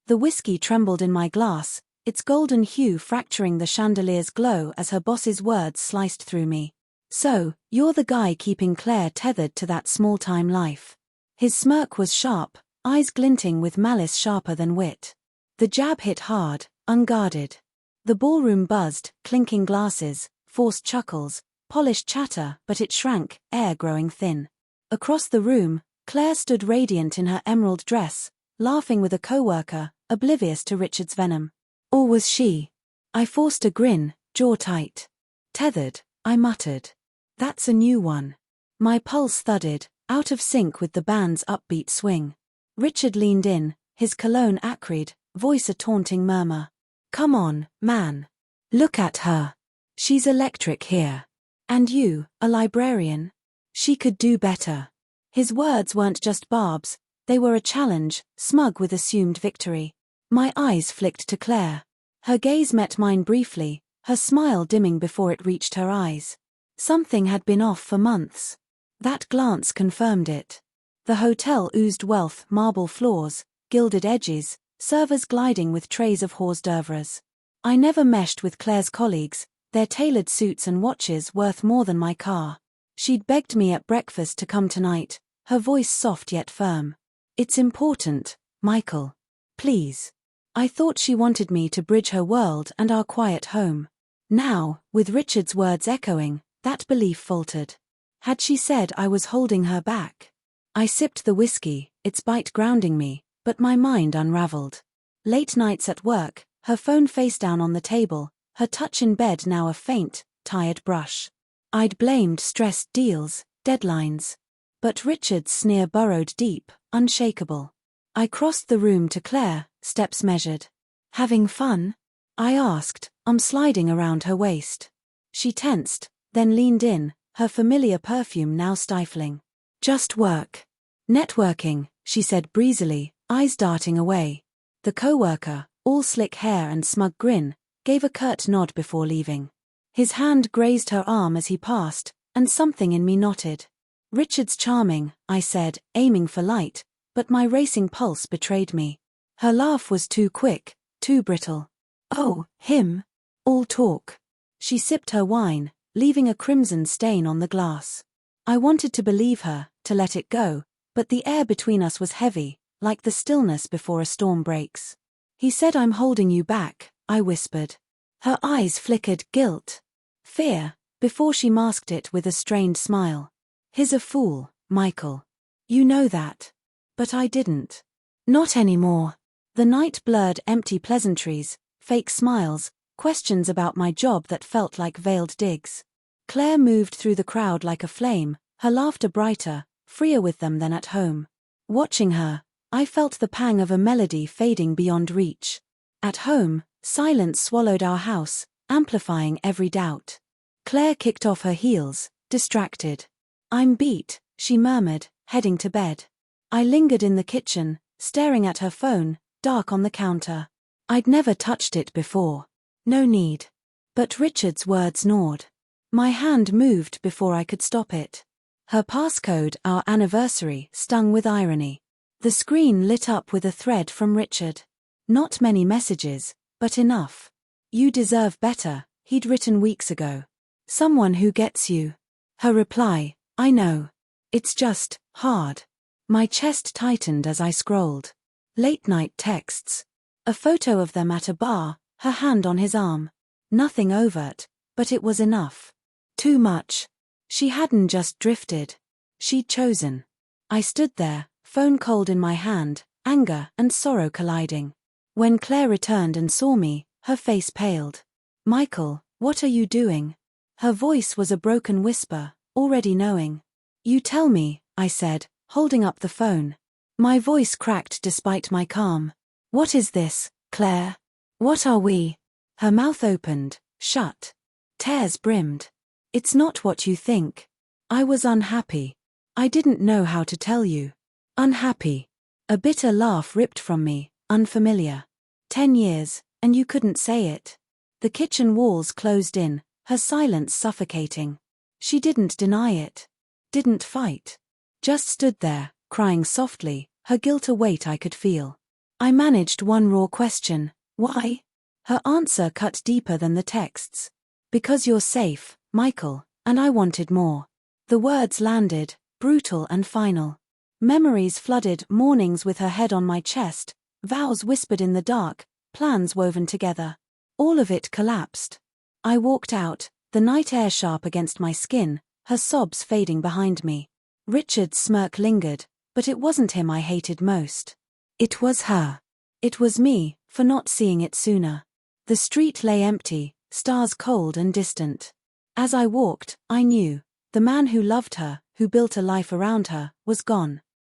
The whiskey trembled in my glass, its golden hue fracturing the chandelier's glow as her boss's words sliced through me. "So, you're the guy keeping Claire tethered to that small-time life." His smirk was sharp, eyes glinting with malice sharper than wit. The jab hit hard, unguarded. The ballroom buzzed, clinking glasses, forced chuckles, polished chatter, but it shrank, air growing thin. Across the room, Claire stood radiant in her emerald dress, laughing with a coworker, oblivious to Richard's venom. Or was she? I forced a grin, jaw tight. "Tethered," I muttered. "That's a new one." My pulse thudded, out of sync with the band's upbeat swing. Richard leaned in, his cologne acrid, voice a taunting murmur. "Come on, man. Look at her. She's electric here. And you, a librarian? She could do better." His words weren't just barbs, they were a challenge, smug with assumed victory. My eyes flicked to Claire. Her gaze met mine briefly, her smile dimming before it reached her eyes. Something had been off for months. That glance confirmed it. The hotel oozed wealth, marble floors, gilded edges, servers gliding with trays of hors d'oeuvres. I never meshed with Claire's colleagues, their tailored suits and watches worth more than my car. She'd begged me at breakfast to come tonight, her voice soft yet firm. "It's important, Michael. Please." I thought she wanted me to bridge her world and our quiet home. Now, with Richard's words echoing, that belief faltered. Had she said I was holding her back? I sipped the whiskey, its bite grounding me, but my mind unraveled. Late nights at work, her phone face down on the table, her touch in bed now a faint, tired brush. I'd blamed stressed deals, deadlines. But Richard's sneer burrowed deep, unshakable. I crossed the room to Claire, steps measured. "Having fun?" I asked, sliding around her waist. She tensed, then leaned in, her familiar perfume now stifling. "Just work." "Networking," she said breezily, eyes darting away. The coworker, all slick hair and smug grin, gave a curt nod before leaving. His hand grazed her arm as he passed, and something in me knotted. "Richard's charming," I said, aiming for light, but my racing pulse betrayed me. Her laugh was too quick, too brittle. "Oh, him? All talk." She sipped her wine, leaving a crimson stain on the glass. I wanted to believe her, to let it go, but the air between us was heavy, like the stillness before a storm breaks. "He said I'm holding you back," I whispered. Her eyes flickered guilt, fear, before she masked it with a strained smile. "He's a fool, Michael. You know that." But I didn't. Not anymore. The night blurred empty pleasantries, fake smiles, questions about my job that felt like veiled digs. Claire moved through the crowd like a flame, her laughter brighter, freer with them than at home. Watching her, I felt the pang of a melody fading beyond reach. At home, silence swallowed our house, amplifying every doubt. Claire kicked off her heels, distracted. "I'm beat," she murmured, heading to bed. I lingered in the kitchen, staring at her phone, dark on the counter. I'd never touched it before. No need. But Richard's words gnawed. My hand moved before I could stop it. Her passcode, our anniversary, stung with irony. The screen lit up with a thread from Richard. Not many messages, but enough. "You deserve better," he'd written weeks ago. "Someone who gets you." Her reply, "I know. It's just hard." My chest tightened as I scrolled. Late-night texts. A photo of them at a bar, her hand on his arm. Nothing overt, but it was enough. Too much. She hadn't just drifted. She'd chosen. I stood there, phone cold in my hand, anger and sorrow colliding. When Claire returned and saw me, her face paled. "Michael, what are you doing?" Her voice was a broken whisper, already knowing. "You tell me," I said, holding up the phone. My voice cracked despite my calm. "What is this, Claire? What are we?" Her mouth opened, shut. Tears brimmed. "It's not what you think. I was unhappy. I didn't know how to tell you. Unhappy." A bitter laugh ripped from me, unfamiliar. 10 years, and you couldn't say it. The kitchen walls closed in, her silence suffocating. She didn't deny it. Didn't fight. Just stood there, crying softly, her guilt a weight I could feel. I managed one raw question. Why? Her answer cut deeper than the texts. Because you're safe, Michael, and I wanted more. The words landed, brutal and final. Memories flooded, mornings with her head on my chest, vows whispered in the dark, plans woven together. All of it collapsed. I walked out, the night air sharp against my skin, her sobs fading behind me. Richard's smirk lingered, but it wasn't him I hated most. It was her. It was me, for not seeing it sooner. The street lay empty, stars cold and distant. As I walked, I knew, the man who loved her, who built a life around her, was gone.